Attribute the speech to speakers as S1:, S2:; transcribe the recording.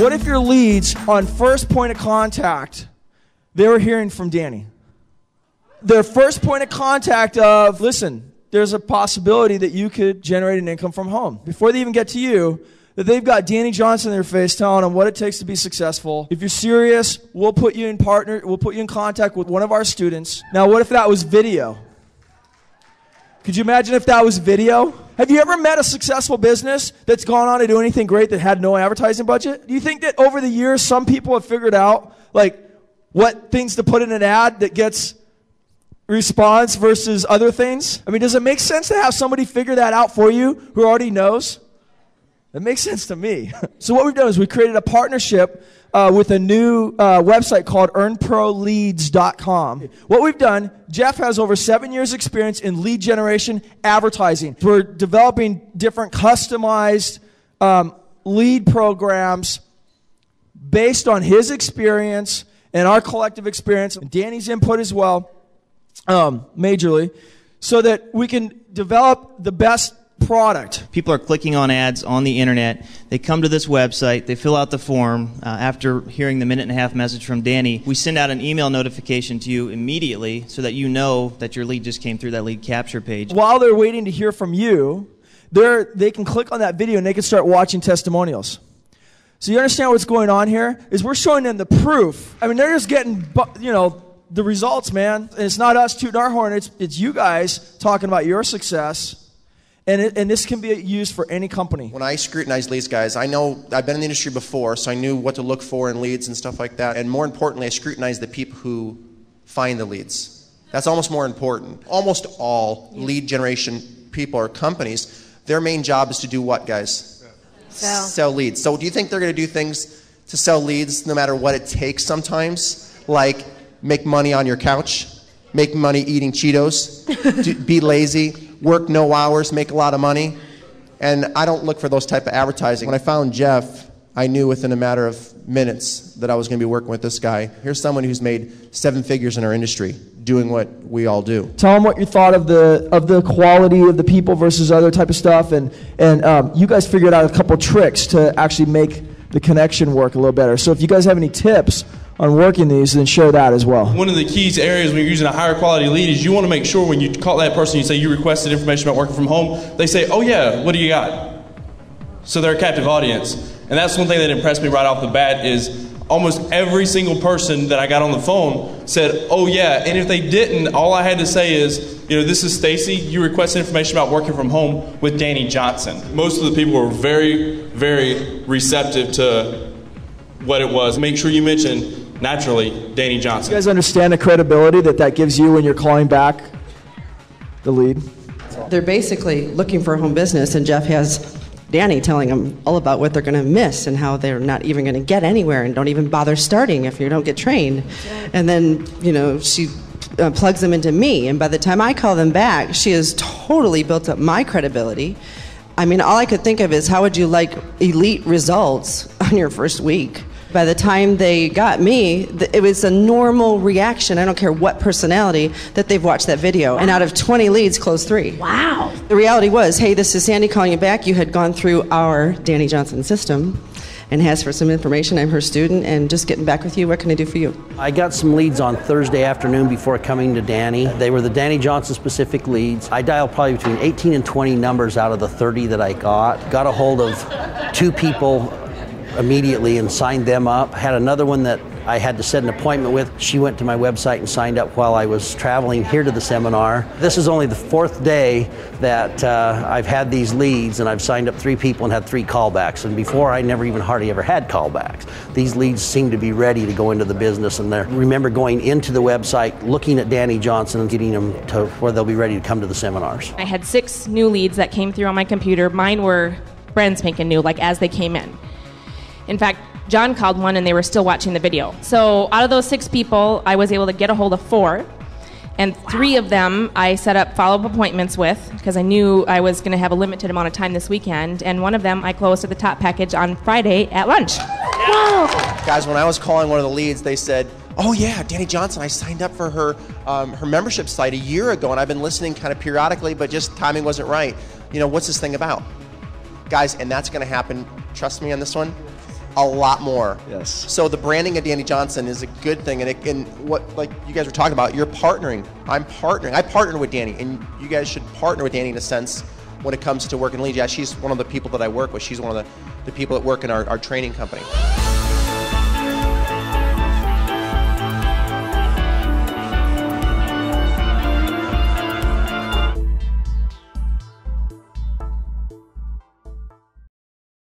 S1: What if your leads on first point of contact, they were hearing from Dani? Their first point of contact of, listen, there's a possibility that you could generate an income from home. Before they even get to you, that they've got Dani Johnson in their face telling them what it takes to be successful. If you're serious, we'll put you in contact with one of our students. Now, what if that was video? Could you imagine if that was video? Have you ever met a successful business that's gone on to do anything great that had no advertising budget? Do you think that over the years some people have figured out like what things to put in an ad that gets response versus other things? I mean, does it make sense to have somebody figure that out for you who already knows? It makes sense to me. So what we've done is we created a partnership with a new website called EarnProLeads.com. What we've done, Jeff has over 7 years experience in lead generation advertising. We're developing different customized lead programs based on his experience and our collective experience, and Dani's input as well, majorly, so that we can develop the best product.
S2: People are clicking on ads on the internet. They come to this website. They fill out the form. After hearing the minute-and-a-half message from Dani, we send out an email notification to you immediately so that you know that your lead just came through that lead capture page.
S1: While they're waiting to hear from you, they can click on that video and they can start watching testimonials. So you understand what's going on here? Is we're showing them the proof. I mean, they're just getting, the results, man. And it's not us tooting our horn. It's you guys talking about your success. And this can be used for any company.
S3: When I scrutinize leads, guys, I know I've been in the industry before, so I knew what to look for in leads and stuff like that. And more importantly, I scrutinize the people who find the leads. That's almost more important. Almost all lead generation people or companies, their main job is to do what, guys? Sell leads. So do you think they're going to do things to sell leads no matter what it takes sometimes? Like make money on your couch, make money eating Cheetos, be lazy, work no hours, make a lot of money. And I don't look for those type of advertising. When I found Jeff, I knew within a matter of minutes that I was going to be working with this guy. Here's someone who's made 7 figures in our industry doing what we all do.
S1: Tell them what you thought of the quality of the people versus other type of stuff. And you guys figured out a couple tricks to actually make the connection work a little better. So if you guys have any tips on working these, then share that as well.
S4: One of the keys areas when you're using a higher quality lead is you want to make sure when you call that person, you say you requested information about working from home, they say, oh yeah, what do you got? So they're a captive audience. And that's one thing that impressed me right off the bat is almost every single person that I got on the phone said, oh yeah, and if they didn't, all I had to say is, this is Stacy, you requested information about working from home with Dani Johnson. Most of the people were very, very receptive to what it was. Make sure you mention naturally, Dani Johnson.
S1: You guys understand the credibility that gives you when you're calling back the lead?
S5: They're basically looking for a home business, and Jeff has Dani telling them all about what they're going to miss and how they're not even going to get anywhere and don't even bother starting if you don't get trained. And then, she plugs them into me, and by the time I call them back, she has totally built up my credibility. I mean, all I could think of is how would you like elite results on your first week? By the time they got me, it was a normal reaction, I don't care what personality, that they've watched that video. And out of 20 leads, closed 3.
S6: Wow.
S5: The reality was, hey, this is Sandy calling you back. You had gone through our Dani Johnson system and asked for some information. I'm her student, and just getting back with you. What can I do for you?
S7: I got some leads on Thursday afternoon before coming to Dani. They were the Dani Johnson specific leads. I dialed probably between 18 and 20 numbers out of the 30 that I got. Got a hold of 2 people immediately and signed them up. Had another one that I had to set an appointment with. She went to my website and signed up while I was traveling here to the seminar. This is only the 4th day that I've had these leads, and I've signed up 3 people and had 3 callbacks. And before, I never even hardly ever had callbacks. These leads seem to be ready to go into the business, and I remember going into the website, looking at Dani Johnson and getting them to where they'll be ready to come to the seminars.
S6: I had 6 new leads that came through on my computer. Mine were brand spanking new, like as they came in. In fact, John called one and they were still watching the video. So out of those 6 people, I was able to get a hold of 4. And 3 of them I set up follow-up appointments with because I knew I was going to have a limited amount of time this weekend. And one of them I closed at the top package on Friday at lunch.
S3: Whoa. Guys, when I was calling one of the leads, they said, oh yeah, Dani Johnson, I signed up for her membership site a year ago, and I've been listening kind of periodically, but just timing wasn't right. What's this thing about? Guys, and that's going to happen, trust me on this one, a lot more.
S1: Yes.
S3: So the branding of Dani Johnson is a good thing, and what, like you guys were talking about, you're partnering. I'm partnering. I partner with Dani, and you guys should partner with Dani in a sense when it comes to working leads. Yeah, she's one of the people that I work with. She's one of the people that work in our training company.